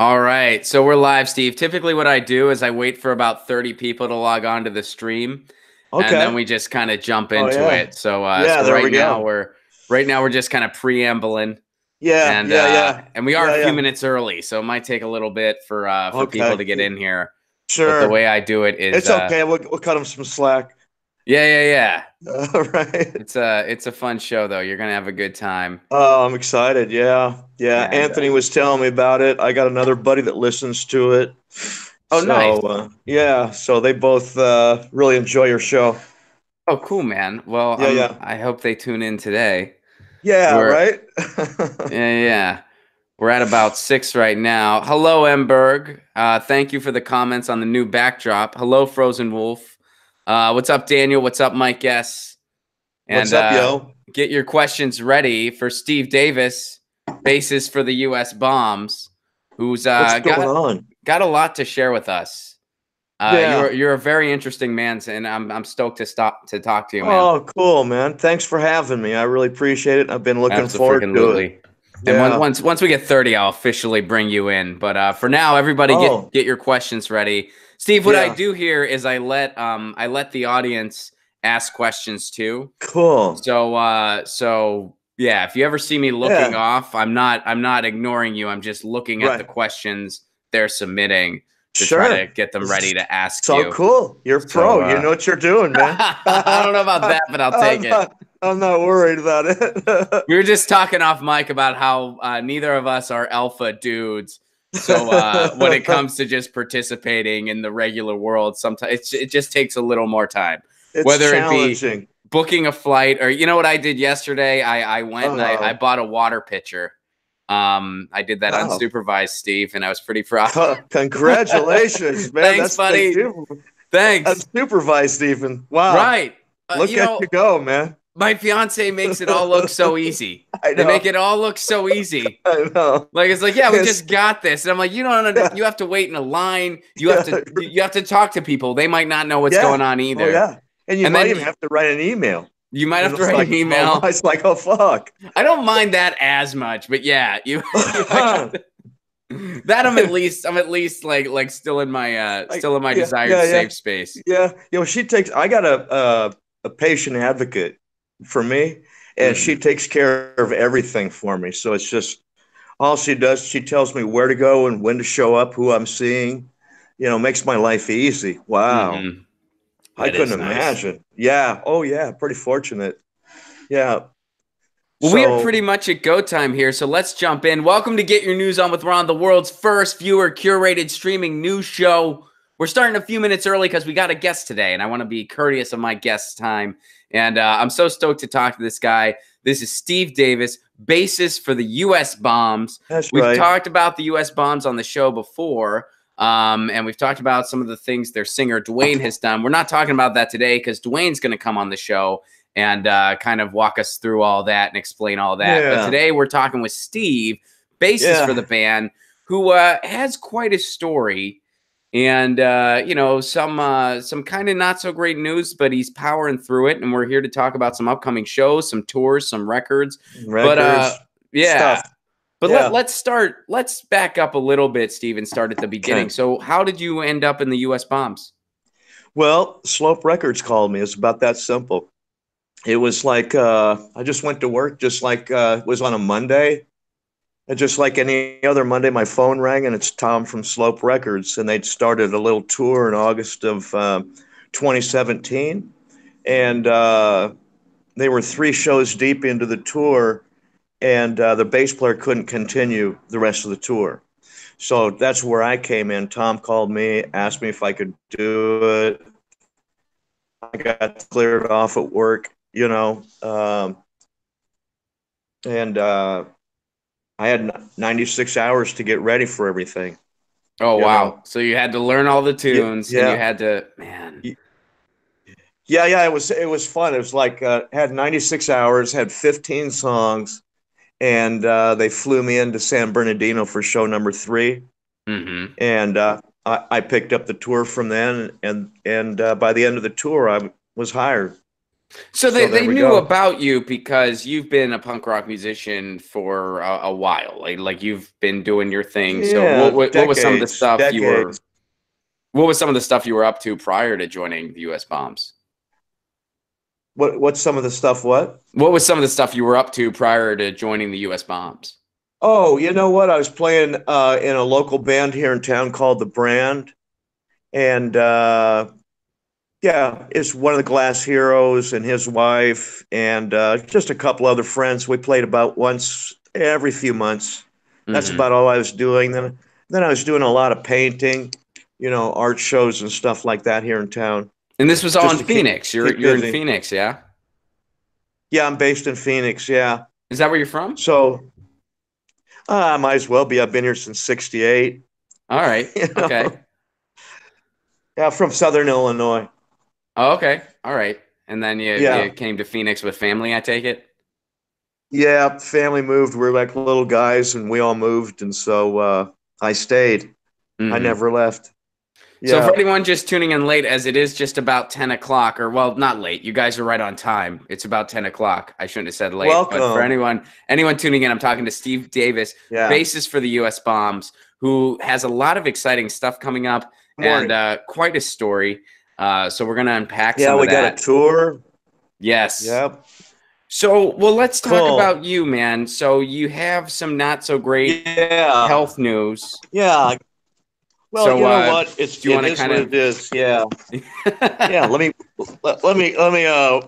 All right, so we're live, Steve. Typically, what I do is I wait for about 30 people to log on to the stream, and then Okay. we just kind of jump Oh into yeah. it. So, Yeah, so there right we now go. we're just kind of preambling, Yeah, and yeah, yeah. we are a Yeah, few yeah. minutes early, so it might take a little bit for people Okay. to get in here. But the Sure. way I do it is, It's okay. We'll cut him some slack. yeah, yeah, yeah. All right. It's a fun show though. You're gonna have a good time, Oh, I'm excited. Yeah. Yeah. and Anthony was telling me about it. I got another buddy that listens to it. oh, nice. So, yeah, so they both really enjoy your show. Oh, cool, man. Well, Yeah, yeah. I hope they tune in today. Yeah, We're right? Yeah, yeah. We're at about 6 right now. Hello, Emberg. Thank you for the comments on the new backdrop. Hello, Frozen Wolf. What's up, Daniel? What's up, Mike Guess? What's And up, yo? get your questions ready for Steve Davis, bassist for the U.S. Bombs, who's What's going on? got a lot to share with us. Yeah. You're a very interesting man, and I'm stoked to talk to you, man. Oh, cool, man. Thanks for having me. I really appreciate it. I've been looking forward to it. Absolutely. And Yeah. once we get 30, I'll officially bring you in. But for now, everybody Oh, get your questions ready. Steve, what I yeah. do here is I let the audience ask questions too. Cool. So yeah, if you ever see me looking Yeah. off, I'm not ignoring you. I'm just looking at the Right. questions they're submitting to try to Sure. get them ready to ask So you. cool. You're So pro. You know what you're doing, man. I don't know about that, but I'll take I'm it. not, I'm not worried about it. We were just talking off mic about how neither of us are alpha dudes. So when it comes to just participating in the regular world, sometimes it just takes a little more time. It's Whether it be challenging. booking a flight or you know what I did yesterday? I went and I Oh, bought a water pitcher. I did that wow. unsupervised, Steve, and I was pretty proud. Congratulations, man. Thanks, That's big buddy. deal. Thanks. Unsupervised, even. Wow. Right. Look at you go, man. My fiance makes it all look so easy. I They make know. it all look so easy. I know. Like it's like, yeah, we It's, just got this, and I'm like, you don't. yeah, You have to wait in a line. yeah, You have to talk to people. They might not know what's yeah. going on Oh, either, yeah. And you and might then even have to write an email. you might have And to write an email. it's like, oh, fuck. I don't mind that as much, but yeah, you might have to, that I'm at least like still in my Yeah, desired yeah, yeah, safe space. yeah. I got a patient advocate for me, and she Hmm. takes care of everything for me. So it's just all she does. She tells me where to go and when to show up, who I'm seeing. Makes my life easy. Wow. Hmm. I That is couldn't nice. imagine. Yeah. Oh, yeah. Pretty fortunate. Yeah. Well, we are So, pretty much at go time here, so let's jump in. Welcome to Get Your News On with Ron, the world's first viewer curated streaming news show. We're starting a few minutes early because we got a guest today, and I want to be courteous of my guest's time. And I'm so stoked to talk to this guy. This is Steve Davis, bassist for the U.S. Bombs. that's We've right. talked about the U.S. Bombs on the show before, and we've talked about some of the things their singer Dwayne has done. We're not talking about that today because Dwayne's going to come on the show and kind of walk us through all that and explain all that. But Yeah. today we're talking with Steve, bassist for the Yeah. band, who has quite a story and some kind of not so great news, but he's powering through it. And we're here to talk about some upcoming shows, some tours, some records. But Records, yeah. stuff. But Yeah. let's back up a little bit, Steve, and start at the beginning. Okay. So how did you end up in the US Bombs? Well, Slope Records called me. It's about that simple. It was like I just went to work, just like it was on a Monday. And just like any other Monday, my phone rang, and it's Tom from Slope Records. And they'd started a little tour in August of 2017. And they were 3 shows deep into the tour, and the bass player couldn't continue the rest of the tour. So that's where I came in. Tom called me, asked me if I could do it. I got cleared off at work, and I had 96 hours to get ready for everything, Oh you know. wow. So you had to learn all the Yeah, tunes and you yeah, had to, man. yeah, yeah. It was fun. It was like had 96 hours, had 15 songs, and they flew me into San Bernardino for show number 3, Hmm. and I picked up the tour from then, and by the end of the tour, I was hired. So So they there we knew go. about you because you've been a punk rock musician for a while. Like you've been doing your thing. So Yeah, what was some of the decades, stuff you were decades. what was some of the stuff you were up to prior to joining the US Bombs? What's some of the stuff? What? What was some of the stuff you were up to prior to joining the US Bombs? Oh, you know what? I was playing in a local band here in town called The Brand, and yeah, it's one of the Glass Heroes and his wife, and just a couple other friends. We played about once every few months. That's Hmm. about all I was doing. Then I was doing a lot of painting, art shows and stuff like that here in town, And this was all just in to keep Phoenix. keep You're in busy. Phoenix, yeah? Yeah, I'm based in Phoenix. Yeah, Is that where you're from? so I might as well be. I've been here since '68. All right. You know, Okay. yeah, from Southern Illinois. Oh, okay. All right. And then you Yeah, came to Phoenix with family, I take it? yeah. Family moved. We're like little guys, and we all moved, and so I stayed. I Hmm. never left. So for Yeah, anyone just tuning in late, as it is just about 10 o'clock, or well, not late. You guys are right on time. It's about 10 o'clock. I shouldn't have said late. But for welcome. anyone tuning in, I'm talking to Steve Davis, Yeah, bassist for the US Bombs, who has a lot of exciting stuff coming up and morning. quite a story. So we're gonna unpack Yeah, some of we got a that. tour. Yes. Yep, So, well, let's talk cool. about you, man. So you have some not so great Yeah, health news. yeah. Well, So, you know what? do you It want to is kind what of it is. Yeah, yeah. Let me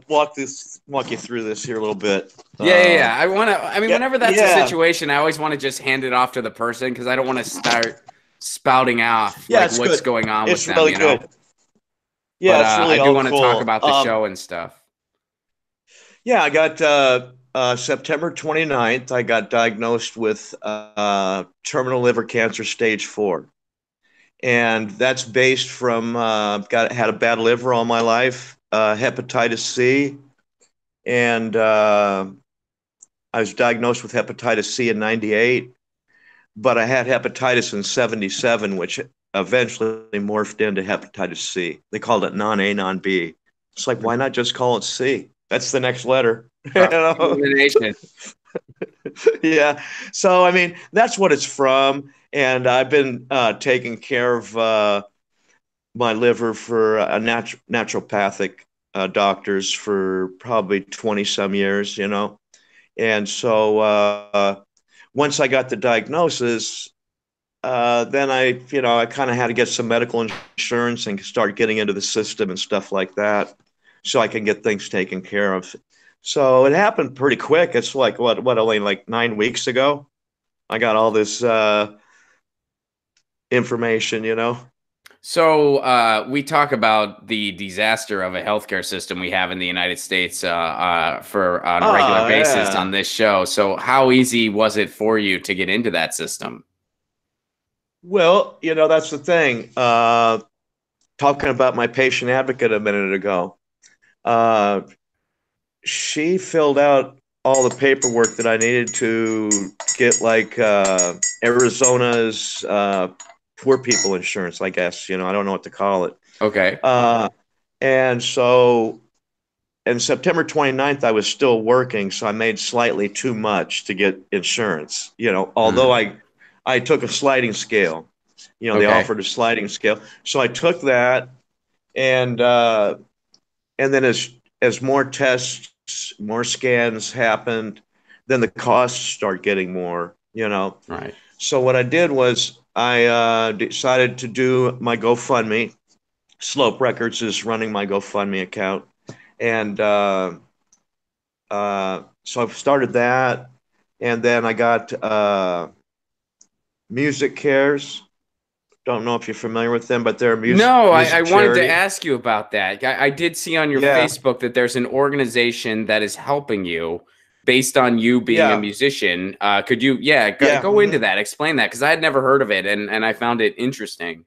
walk you through this here a little bit. Yeah. I mean, Yeah, whenever that's a yeah, situation, I always want to just hand it off to the person because I don't want to start spouting off yeah. like It's what's good. going on with It's them, really you know? good. But Yeah, it's I really do all want to talk cool. about the show and stuff. Yeah, I got September 29th. I got diagnosed with terminal liver cancer stage 4. And that's based from got had a bad liver all my life, hepatitis C, and I was diagnosed with hepatitis C in '98, but I had hepatitis in '77, which eventually morphed into hepatitis C. They called it non-A, non-B. It's like, why not just call it C? That's the next letter. You Cross know? elimination. Yeah. So, I mean, that's what it's from. And I've been taking care of my liver for naturopathic doctors for probably 20 some years, And so once I got the diagnosis, then I kind of had to get some medical insurance and start getting into the system and stuff like that so I can get things taken care of. So it happened pretty quick. It's like, only like 9 weeks ago. I got all this information. So we talk about the disaster of a healthcare system we have in the United States for on a regular basis Yeah. on this show. So how easy was it for you to get into that system? Well, that's the thing. Talking about my patient advocate a minute ago, uh, she filled out all the paperwork that I needed to get like Arizona's poor people insurance, I guess. I don't know what to call it. Okay. Uh, and so in September 29th, I was still working, so I made slightly too much to get insurance. Although Mm, I took a sliding scale. They okay. offered a sliding scale, so I took that, and then as more tests, more scans happened, then the costs start getting more. Right. So what I did was I decided to do my GoFundMe. Slope Records is running my GoFundMe account, and so I've started that, and then I got Music Cares. Don't know if you're familiar with them, but they're a No, I music wanted to charity. ask you about that. I did see on your Yeah, Facebook that there's an organization that is helping you based on you being a yeah, musician. Could you, yeah. go into that, explain that, because I had never heard of it and I found it interesting.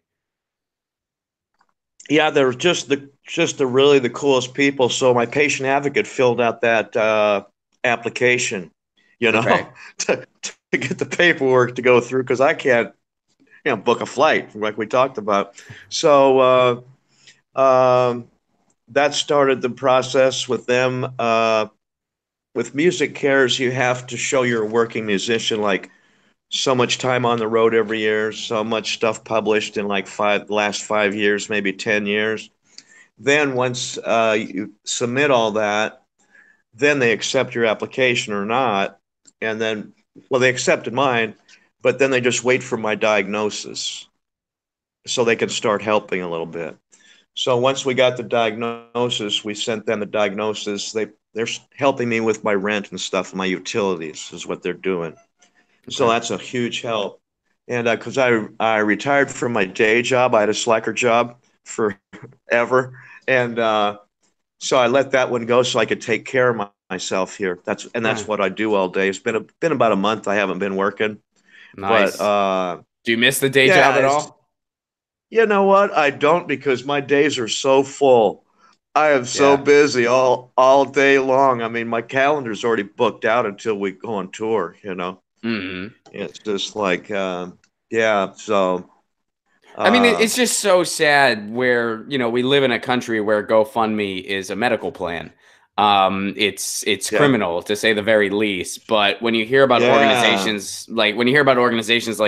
Yeah, they're just the really the coolest people. So my patient advocate filled out that application, Okay. to get the paperwork to go through because I can't, book a flight like we talked about. So um, that started the process with them. With Music Cares, you have to show you're a working musician, like so much time on the road every year, so much stuff published in like last 5 years, maybe 10 years. Then once you submit all that, then they accept your application or not. And then, well, they accepted mine, but then they just wait for my diagnosis so they can start helping a little bit. So once we got the diagnosis, we sent them the diagnosis. They're helping me with my rent and stuff, my utilities is what they're doing. So Okay. that's a huge help. And because I retired from my day job, I had a slacker job forever, and so I let that one go so I could take care of myself here. That's Huh. what I do all day. It's been about a month I haven't been working, but Nice. Do you miss the day job yeah, at all? you know what? I don't because my days are so full. I am so Yeah. busy all day long. I mean, my calendar's already booked out until we go on tour. Hmm. It's just like yeah. So I mean, uh, it's just so sad where, we live in a country where GoFundMe is a medical plan. It's yeah, criminal to say the very least. But when you hear about yeah, organizations like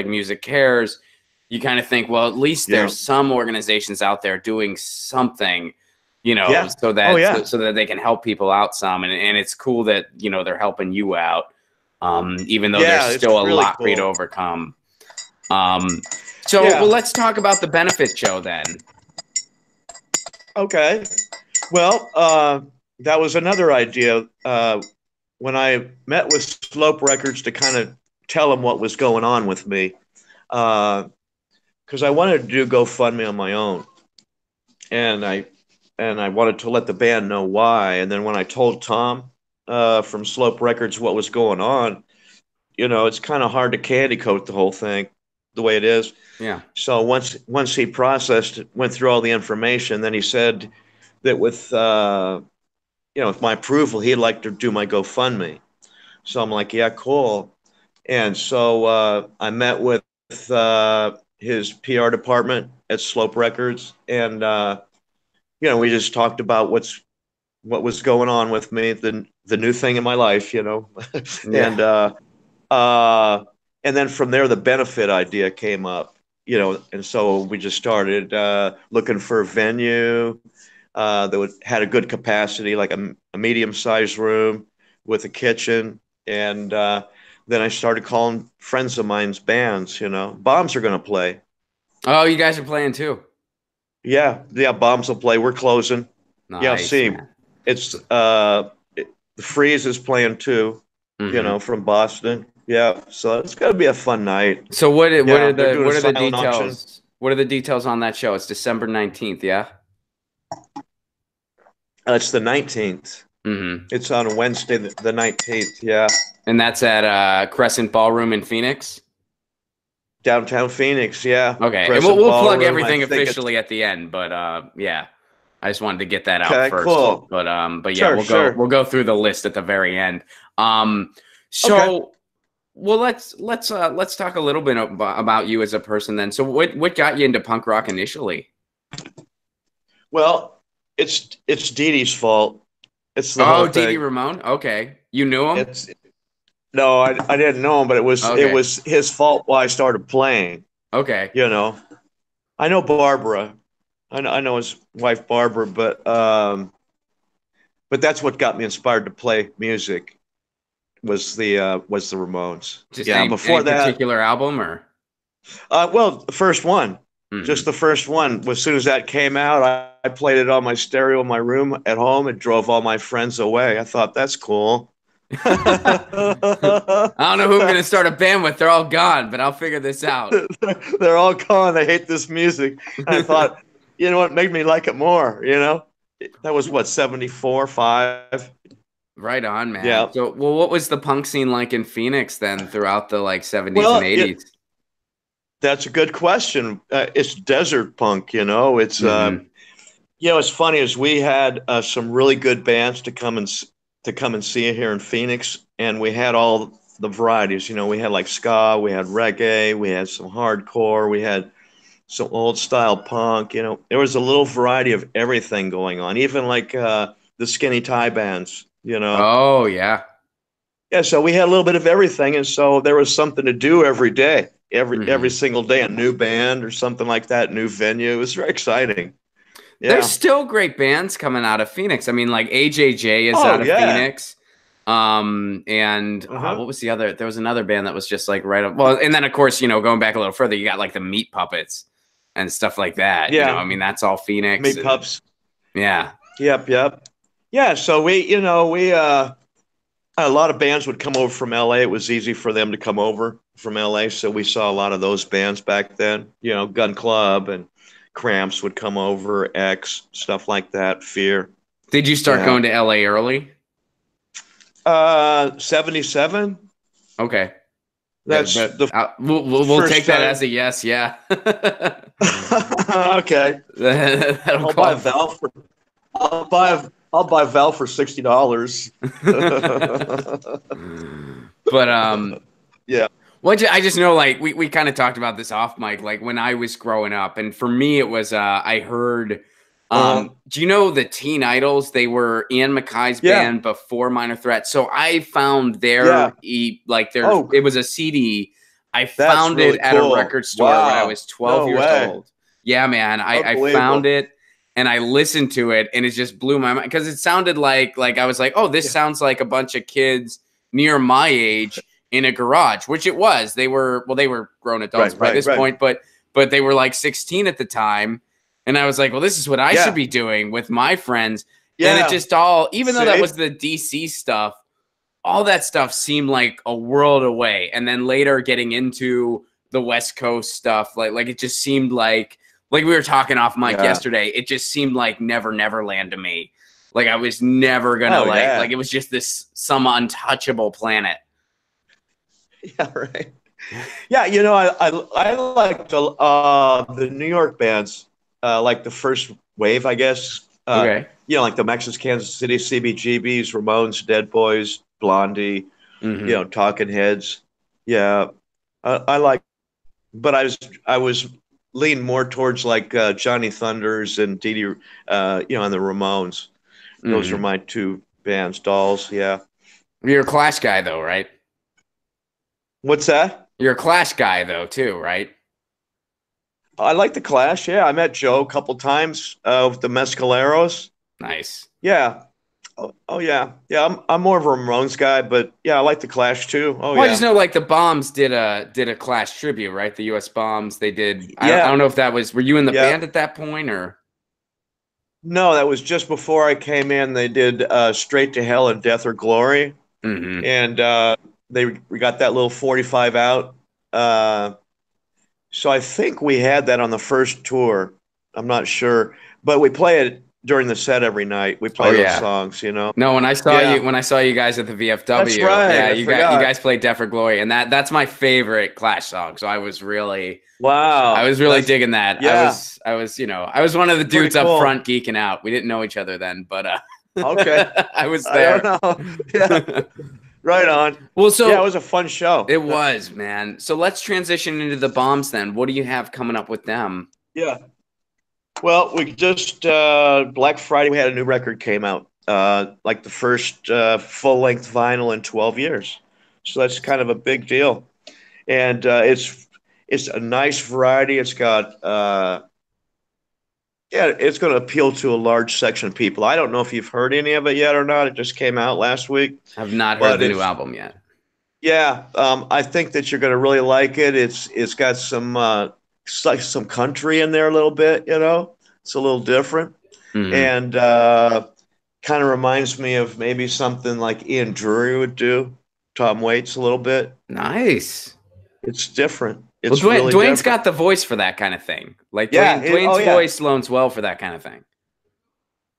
Music Cares, you kind of think, well, at least yeah, there's some organizations out there doing something, yeah. so Oh that yeah, they can help people out some. And it's cool that, they're helping you out, even though there's yeah. still It's a really lot for you to cool. overcome. Um, well, Yeah. let's talk about the benefit show then. Okay. Well, that was another idea. When I met with Slope Records to kind of tell them what was going on with me, because I wanted to do GoFundMe on my own, and I wanted to let the band know why. And then when I told Tom from Slope Records what was going on, it's kind of hard to candy coat the whole thing the way it is. Yeah. So once he processed, went through all the information, then he said that with my approval, he'd like to do my GoFundMe. So I'm like, yeah, cool. And so I met with his PR department at Slope Records, and we just talked about what was going on with me, the new thing in my life, Yeah. and uh, and then from there, the benefit idea came up, and so we just started looking for a venue had a good capacity, like a medium-sized room with a kitchen. And then I started calling friends of mine's bands. Bombs are going to play. Oh, you guys are playing too. Yeah, yeah, Bombs will play. We're closing. Yeah, Nice, see, man. it's the Freeze is playing too. Hmm. From Boston. Yeah, so it's going to be a fun night. So Yeah, they're doing a silent auction. What are the details on that show? It's December 19th, yeah? It's the 19th. Hmm. It's on Wednesday, the 19th. Yeah, And that's at Crescent Ballroom in Phoenix. downtown Phoenix. Yeah, Okay. And we'll Crescent we'll plug Ballroom. I everything think it's officially at the end, but yeah. I just wanted to get that out okay. first. Cool. But yeah, Sure, sure. we'll go through the list at the very end. Um Okay. so well, let's talk a little bit about you as a person then. So what got you into punk rock initially? Well, it's Dee Dee's fault. It's the whole Oh, Dee Dee thing. Ramone. Okay, you knew him. It's no, I didn't know him, but it Okay, was his fault why I started playing. okay. You know, I know Barbara. I know his wife Barbara, but that's what got me inspired to play music was the Ramones. Just Yeah. any Before that, particular album or? well, the first one, just Hmm. the first one. As soon as that came out, I played it on my stereo in my room at home and drove all my friends away. I thought that's cool. I don't know who I'm gonna start a band with. They're all gone, but I'll figure this out. They're all gone. They hate this music. And I thought, you know what, made me like it more. That was what 74, 5. Right on, man. Yeah. So, well, what was the punk scene like in Phoenix then throughout the like 70s and Well, 80s? that's a good question. It's desert punk. Hmm. It's funny is we had some really good bands to come and see it here in Phoenix, and we had all the varieties. We had like ska, we had reggae, we had some hardcore, we had some old style punk. You know, there was a little variety of everything going on, even like the skinny tie bands. You know, Oh yeah. yeah. So we had a little bit of everything, and so there was something to do every day, every Hmm. single day, a new band or something like that, new venue. It was very exciting. There's Yeah. still great bands coming out of Phoenix. I mean, like AJJ is Oh out of yeah. Phoenix. And Uh-huh. what was the other? There was another band that was just like right up. Well, and then of course, going back a little further, you got like the Meat Puppets and stuff like that. Yeah. I mean, that's all Phoenix, Meat and pups. yeah. Yep. Yep. Yeah. So we a lot of bands would come over from LA. It was easy for them to come over from LA. So we saw a lot of those bands back then. You know, Gun Club and Cramps would come over, X, stuff like that, Fear. Did you start Yeah. going to LA early? 77. Okay. That's the We'll first take that time. as a yes. Yeah. Okay. That'll I'll buy a call. valve for I'll buy a valve for $60. But Yeah. I just know, like, we kind of talked about this off mic, like when I was growing up, and for me it was I heard Uh-huh. do you know the Teen Idols? They were Ian MacKay's Yeah. band before Minor Threat. So I found Yeah. their Oh, it was a CD. I that's found it really at a cool. record store when I Wow. was 12 No years way. old. Yeah, man. I found Unbelievable. it and I listened to it, and it just blew my mind because it sounded like I was like, oh, this Yeah. sounds like a bunch of kids near my age in a garage, which it was. They were grown adults Right, by right, this right. point, but they were like 16 at the time. And I was like, well, this is what I should Yeah. be doing with my friends. And it Yeah. just all, even though that See? was the DC stuff, all that stuff seemed like a world away. And then later getting into the West Coast stuff, like it just seemed like we were talking off mic Yeah. yesterday, it just seemed like Neverland to me. Like I was never gonna Oh like yeah. it was just some untouchable planet. Yeah, right. Yeah, I like the New York bands, like the first wave, I guess. Okay. Like the Mexicans, Kansas City, CBGBs, Ramones, Dead Boys, Blondie, Mm-hmm. Talking Heads. Yeah, I like, but I was leaning more towards like Johnny Thunders and Dee Dee, and the Ramones. Those are Mm-hmm. my two bands. Dolls. Yeah. You're a Clash guy though, right? What's that? You're a Clash guy though, too, right? I like the Clash. Yeah, I met Joe a couple times with the Mescaleros. Nice. Yeah. Oh yeah. Yeah, I'm more of a Ramones guy, but yeah, I like the Clash too. Oh Well, I just yeah. know like the Bombs did a Clash tribute, right? The U.S. Bombs. They did. I Yeah. don't know if that was. Were you in the Yeah. band at that point or? No, that was just before I came in. They did Straight to Hell and Death or Glory, Mm-hmm. and we got that little 45 out. Uh, so I think we had that on the first tour. I'm not sure, but we play it during the set every night. We Oh play those yeah. songs. No, Yeah, when I saw you guys at the that's VFW, right. yeah, I you forgot. guys played Death for Glory, and that's my favorite Clash song. So I Wow. was really That's digging that. yeah, I was one of the pretty dudes up cool. front geeking out. We didn't know each other then, but Okay. I was I don't there. know. Yeah, right on. Well, Yeah, it so was a fun show. it was, man. So let's transition into the Bombs then. What do you have coming up with them? Yeah. Well, we just Black Friday we had a new record came out. Like the first full-length vinyl in 12 years. So that's kind of a big deal. And it's a nice variety. It's got yeah, it's going to appeal to a large section of people. I don't know if you've heard any of it yet or not. It just came out last week, I've not heard but the new it's album yet. yeah, I think that you're going to really like it. It's got some country in there a little bit. It's a little different, Hmm. and kind of reminds me of maybe something like Ian Drury would do. Tom Waits a little bit. Nice. It's different. Well, It's really Dwayne's different. got the voice for that kind of thing. Like Yeah. Oh Dwayne's yeah. voice loans well for that kind of thing.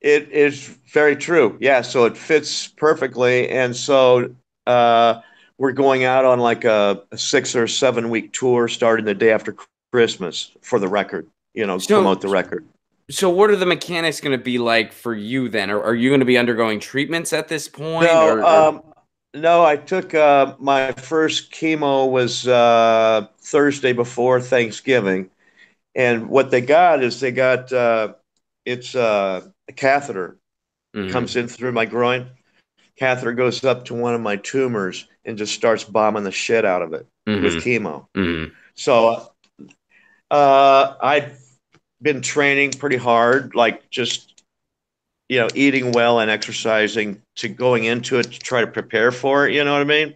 It is very true. Yeah. So it fits perfectly, and so we're going out on like a 6 or 7 week tour starting the day after Christmas for the record. So, Promote the record. so what are the mechanics going to be like for you then? Or are you going to be undergoing treatments at this point? No, no, I took my first chemo was Thursday before Thanksgiving, And what they got is they got it's a catheter Mm-hmm. comes in through my groin. Catheter goes up to one of my tumors and just starts bombing the shit out of it with Mm-hmm. chemo. Mm-hmm. So I've been training pretty hard, like just eating well and exercising to going into it to try to prepare for it. You know what I mean?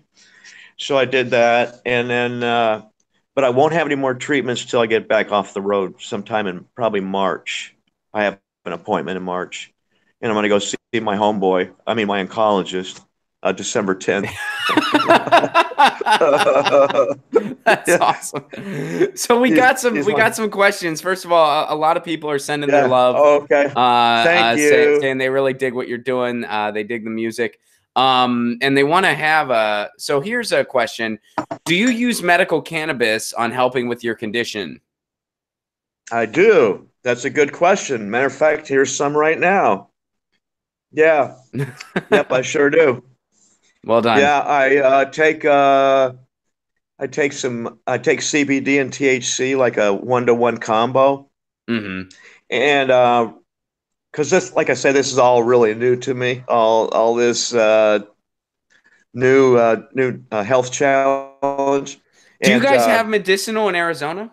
So I did that, and then but I won't have any more treatments till I get back off the road sometime in probably March. I have an appointment in March, and I'm going to go see my homeboy. I mean, my oncologist, December 10th. That's Yeah, awesome. So we got some questions. First of all, a lot of people are sending their yeah. love, Oh, okay. Thank you. saying they really dig what you're doing. They dig the music, and they want to have a. So here's a question: do you use medical cannabis on helping with your condition? I do. That's a good question. Matter of fact, here's some right now. Yeah. Yep, I sure do. Well done. Yeah, I take CBD and THC like a 1-to-1 combo. Hmm. And because this, like I said, this is all really new to me. All this new health challenge. Do you And guys have medicinal in Arizona?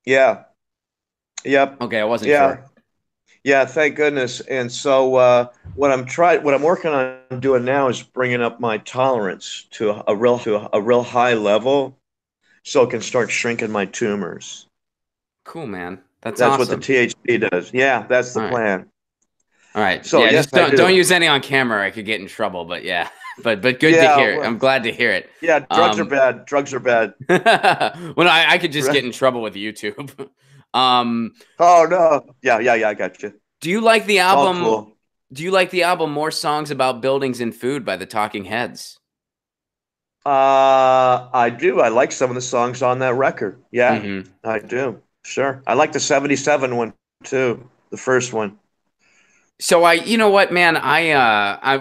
yeah, yep, Okay, I wasn't yeah, sure. yeah. Thank goodness. And so what I'm working on doing now is bringing up my tolerance to a real high level, so it can start shrinking my tumors. Cool, man. That's That's what the awesome. THC does. Yeah, that's the All right. plan. All right. So Yeah, yes, just I don't do. use any on camera. I could get in trouble, but yeah. But good to Yeah, hear. well, I'm glad to hear it. yeah. Drugs are Um bad. Drugs are bad. well, I could just get in trouble with YouTube. Um Oh no. Yeah, yeah, yeah. I got you. do you like the It's all album cool. do you like the album More Songs About Buildings and Food by the Talking Heads? I do. I like some of the songs on that record. Yeah, Mm-hmm. I do. Sure. I like the 77 one too. The first one. So you know what, man,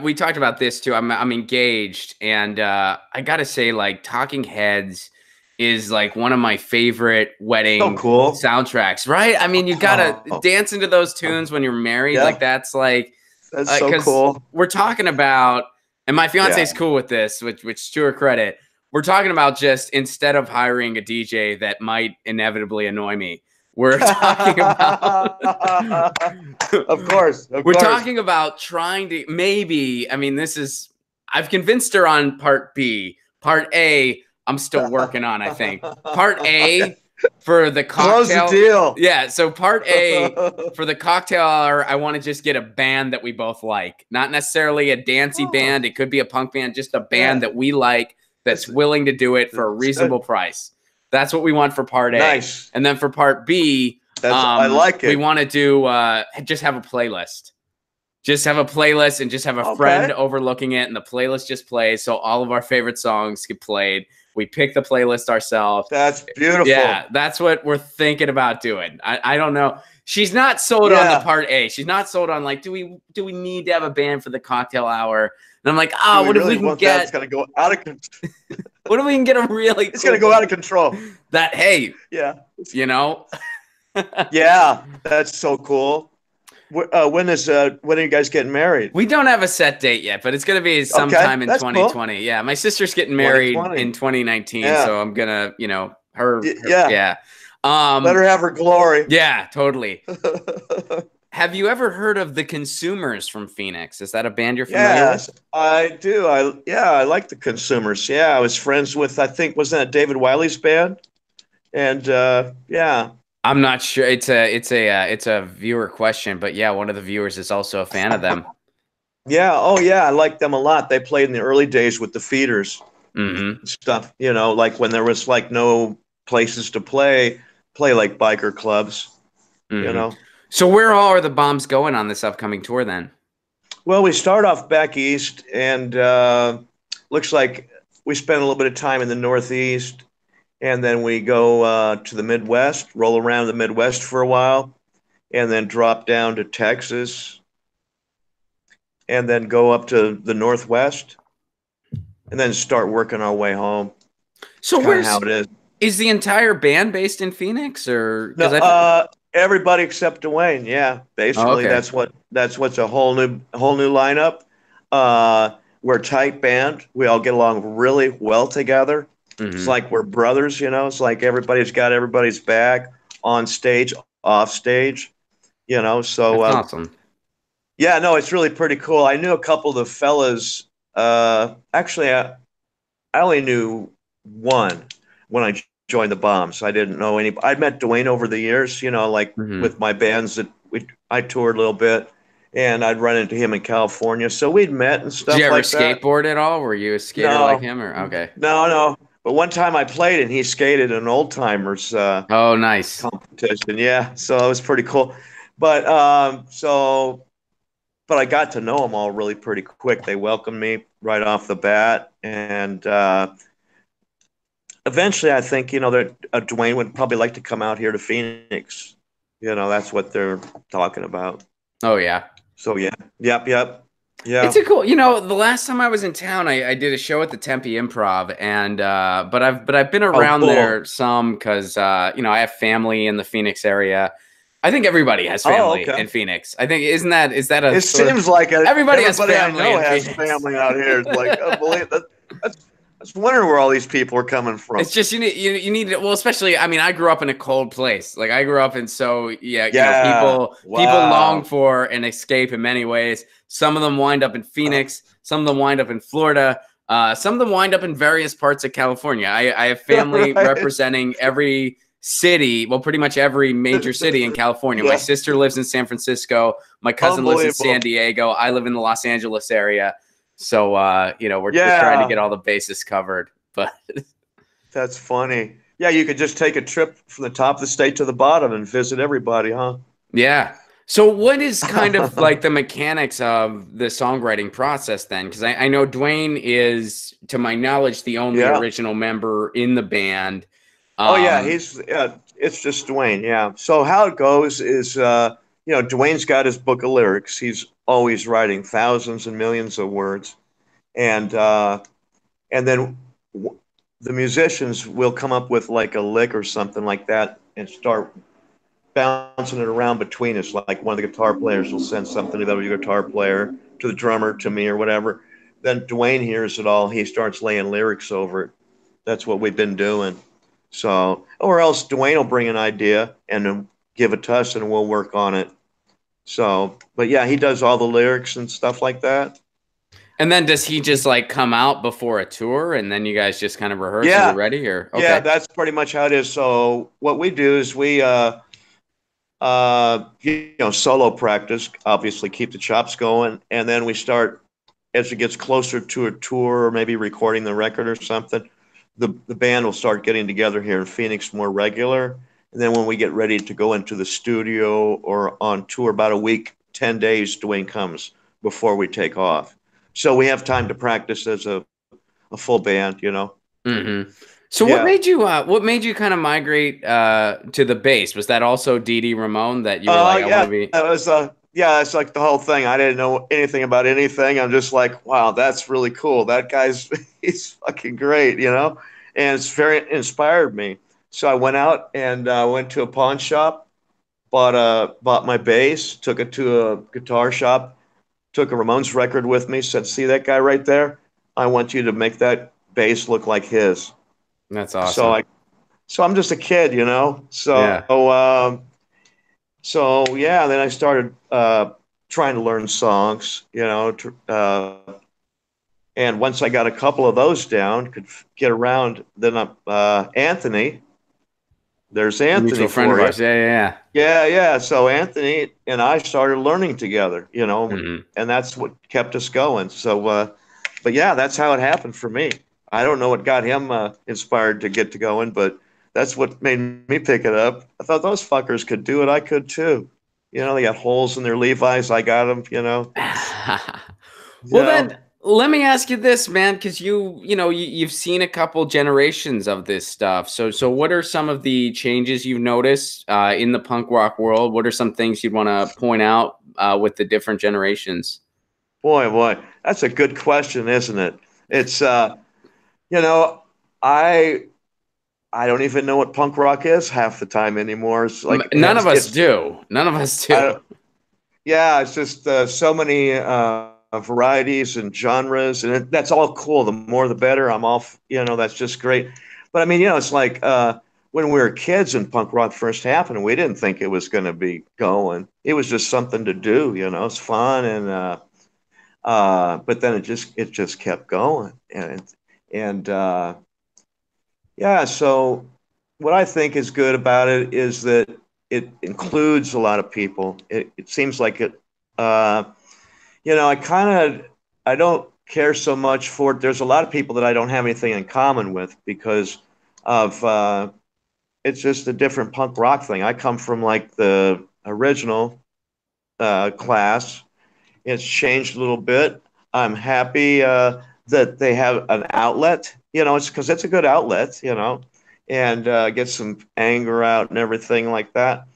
we talked about this too. I'm engaged, and I gotta say, like, Talking Heads is like one of my favorite So wedding cool. soundtracks, right? I mean, you gotta Oh, dance into those tunes when you're married. Like, yeah. that's like, That's so because cool. we're talking about, and my Yeah. fiance's cool with this, which to her credit, we're talking about just instead of hiring a DJ that might inevitably annoy me, we're talking about Of course. Of we're course. talking about trying to maybe, I mean, I've convinced her on part B. Part A, I'm still working on, I think. Part A for the Close the cocktail. deal. Yeah. So part A for the cocktail hour, I want to just get a band that we both like. Not necessarily a dancey Oh, band. It could be a punk band, just a band yeah. that we like that's That's, willing to do it for a that's good. reasonable price. That's what we want for part A. Nice. And then for part B, I like we it. want to do just have a playlist. Just have a playlist and just have a friend Okay. overlooking it, and the playlist just plays. So all of our favorite songs get played. We pick the playlist ourselves. That's beautiful. Yeah, that's what we're thinking about doing. I don't know. She's not sold on the Yeah. part A. She's not sold on, like, do we need to have a band for the cocktail hour? And I'm like, Do we what if we really can want that? It's get gonna go out of control. what if we can get a really It's cool gonna go out of control. that, hey, Yeah. you know? Yeah. That's so cool. When are you guys getting married? We don't have a set date yet, but it's going to be Okay, sometime in that's cool. 2020. Yeah, my sister's getting married 2020. in 2019, Yeah. so I'm gonna, Yeah. yeah, Let her have her glory. yeah, totally. Have you ever heard of the Consumers from Phoenix? Is that a band you're familiar with? Yes, I do. I like the Consumers. Yeah, I was friends with, I think, wasn't that David Wiley's band? And yeah. I'm not sure. It's a viewer question, but yeah, one of the viewers is also a fan of them. Yeah. Oh yeah, I like them a lot. They played in the early days with the Feeders Hmm. and stuff, like when there was like no places to play like biker clubs, you Hmm. know. So where all are the bombs going on this upcoming tour then? Well, we start off back east, and looks like we spend a little bit of time in the Northeast, and then we go to the Midwest, roll around the Midwest for a while, and then drop down to Texas, and then go up to the Northwest, and then start working our way home. It's So kind of how it is. Is the entire band based in Phoenix, or No, because I? everybody except Dwayne. Yeah, Oh, basically okay. that's what's a whole new lineup. We're a tight band. We all get along really well together. It's Hmm. like we're brothers, you know. It's like everybody's got everybody's back on stage, off stage, you know. So That's awesome. yeah, no, it's really pretty cool. I knew a couple of the fellas. Actually, I only knew one when I joined the Bombs. I didn't know any. I'd met Dwayne over the years, you know, like Hmm. with my bands that I toured a little bit, and I'd run into him in California. So we'd met and Did you stuff ever like that. skateboard at all? Were you a skater like No, him, or okay? no. But one time I played and he skated an old timers Oh, nice. competition. Yeah, so it was pretty cool. But but I got to know them all really pretty quick. They welcomed me right off the bat, and eventually, I think that Dwayne would probably like to come out here to Phoenix. You know, that's what they're talking about. Oh yeah. So yeah, yep, It's yeah. a cool, the last time I was in town, I did a show at the Tempe Improv, and but I've been Oh, around cool. there some because I have family in the Phoenix area. I think everybody has Oh, family okay. in Phoenix. I think is that a It sort of seems like everybody has everybody I family know in has Phoenix. family out here. It's like unbelievable. That's wondering where all these people are coming from. It's just you need well, especially I mean I grew up in a cold place. Like I grew up in so yeah, Yeah. people long Wow. for an escape in many ways. Some of them wind up in Phoenix, some of them wind up in Florida, some of them wind up in various parts of California. I have family Right. representing every city, well, pretty much every major city in California. My Yeah. sister lives in San Francisco, my cousin lives in Unbelievable. San Diego, I live in the Los Angeles area. So we're trying to Yeah. get all the bases covered. But That's funny. Yeah, you could just take a trip from the top of the state to the bottom and visit everybody, huh? yeah. So what is kind of like the mechanics of the songwriting process then? Because I know Dwayne is, to my knowledge, the only Yeah. original member in the band. Oh yeah, Um, it's just Dwayne, yeah. So how it goes is Dwayne's got his book of lyrics. He's always writing thousands and millions of words. And then the musicians will come up with like a lick or something like that and start bouncing it around between us. Like one of the guitar players will send something to the other guitar player, to the drummer, to me, or whatever. Then Dwayne hears it all. He starts laying lyrics over it. That's what we've been doing. So, or else Dwayne will bring an idea and then give it to us, and we'll work on it. So, but yeah, he does all the lyrics and stuff like that. and then does he just like come out before a tour and then you guys just kind of rehearse and get Yeah, ready or yeah, okay. that's pretty much how it is. So, what we do is we solo practice, obviously keep the chops going, and then we start as it gets closer to a tour or maybe recording the record or something. The band will start getting together here in Phoenix more regular, and then when we get ready to go into the studio or on tour, about a week, 10 days, Dwayne comes before we take off. So we have time to practice as a full band, you know. Mm-hmm. So Yeah. what made you kind of migrate to the bass? Was that also Dee Dee Ramone that you were like, I want Yeah, to be? it was yeah, it's like the whole thing. I didn't know anything about anything. I'm just like, wow, that's really cool. That guy's he's fucking great, you know? And it's very inspired me. So I went out and went to a pawn shop, bought my bass, took it to a guitar shop, took a Ramones record with me, said, "See that guy right there? I want you to make that bass look like his." That's So awesome. I so I'm just a kid, you know. Yeah. So yeah, then I started trying to learn songs, and once I got a couple of those down, could get around. Then Anthony, there's A mutual Anthony friend of for you. ours. Yeah, Yeah. So Anthony and I started learning together, yeah. Hmm. and that's what kept us going. So, but yeah, that's how it happened for me. I don't know what got him inspired to get to going, but that's what made me pick it up. I thought those fuckers could do it. I could too. They got holes in their Levi's. I got them. You Well, know. then let me ask you this, man, because you've seen a couple generations of this stuff. So what are some of the changes you've noticed in the punk rock world? What are some things you'd want to point out with the different generations? Boy, that's a good question, isn't it? It's you know, I I don't even know what punk rock is half the time anymore. It's like None of us do. None of us do. Yeah, it's just so many varieties and genres, and that's all cool. The more, the better. I'm all, that's just great. But I mean, it's like when we were kids and punk rock first happened, we didn't think it was going to be going. It was just something to do, it's fun, and but then it just kept going, and yeah. So what I think is good about it is that it includes a lot of people. It seems like it. I don't care so much for it. There's a lot of people that I don't have anything in common with because of it's just a different punk rock thing. I come from like the original class. It's changed a little bit. I'm happy that they have an outlet. It's because it's a good outlet. And get some anger out and everything like that.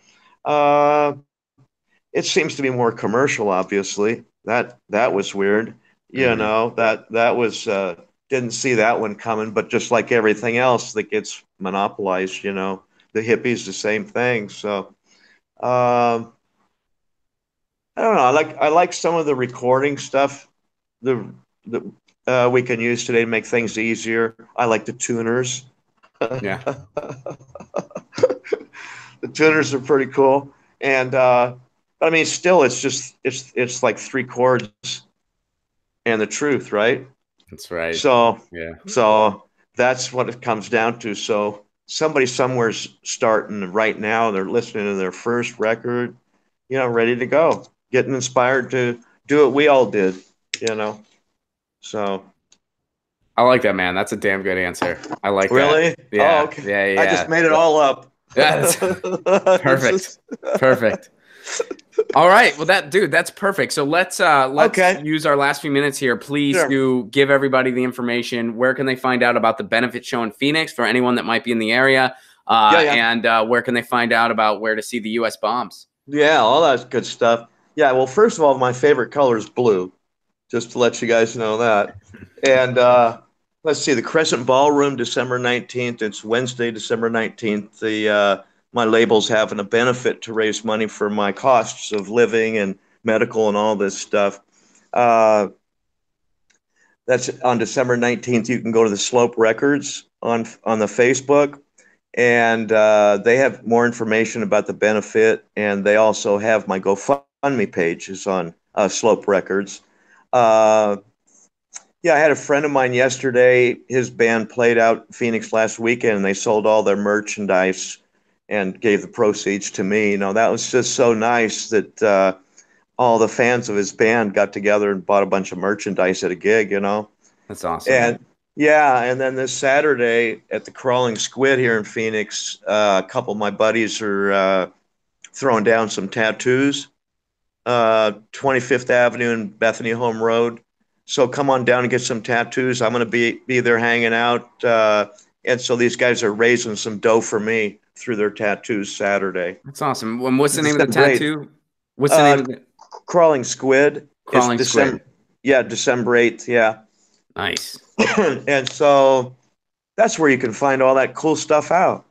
It seems to be more commercial, obviously. That was weird. That was didn't see that one coming, but just like everything else that gets monopolized, the hippies, the same thing. So I don't know. I like some of the recording stuff the we can use today to make things easier. I like the tuners. Yeah. The tuners are pretty cool, and I mean, still, it's like three chords and the truth, right? That's right. So Yeah. so that's what it comes down to. So somebody somewhere's starting right now. They're listening to their first record, ready to go, getting inspired to do what we all did, So I like that, man. That's a damn good answer. I like really, that. Yeah. oh, okay. Yeah. I just made it all up. Yeah, that's perfect. Perfect. All right. Well, that's perfect. So let's Okay. use our last few minutes here. Please Sure. do give everybody the information. Where can they find out about the benefit show in Phoenix for anyone that might be in the area? Yeah. And where can they find out about where to see the U.S. bombs? Yeah, all that good stuff. Yeah, well, first of all, my favorite color is blue, just to let you guys know that. And let's see, the Crescent Ballroom, December 19th. It's Wednesday, December 19th. My label's having a benefit to raise money for my costs of living and medical and all this stuff. That's on December 19th. You can go to the Slope Records on the Facebook, and they have more information about the benefit. And they also have my GoFundMe page is on Slope Records. Yeah, I had a friend of mine yesterday. His band played out in Phoenix last weekend, and they sold all their merchandise and gave the proceeds to me. That was just so nice that all the fans of his band got together and bought a bunch of merchandise at a gig, That's awesome. And yeah, and then this Saturday at the Crawling Squid here in Phoenix, a couple of my buddies are throwing down some tattoos, 25th Avenue and Bethany Home Road. So come on down and get some tattoos. I'm going to be there hanging out. And so these guys are raising some dough for me through their tattoos Saturday. That's awesome. What's the It's name of the been great. tattoo? What's the name of it? Crawling Squid. Crawling It's December. Squid. Yeah, December 8th. Yeah. Nice. And so that's where you can find all that cool stuff out.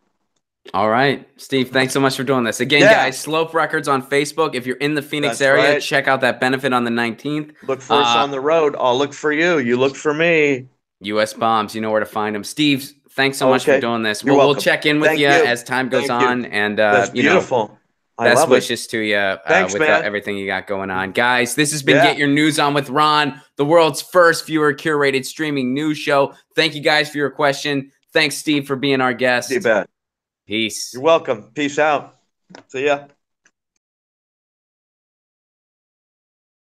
All right, Steve, thanks so much for doing this. Again, guys, Slope Records on Facebook. If you're in the Phoenix area, check out that benefit on the 19th. Look for us on the road. I'll look for you. You look for me. U.S. bombs, you know where to find them. Steve, thanks so much for doing this. We'll check in with you as time goes on. And, that's beautiful. Best wishes to you with everything you got going on. Guys, this has been Get Your News On with Ron, the world's first viewer-curated streaming news show. Thank you guys for your question. Thanks, Steve, for being our guest. You bet. Peace. You're welcome. Peace out. See ya.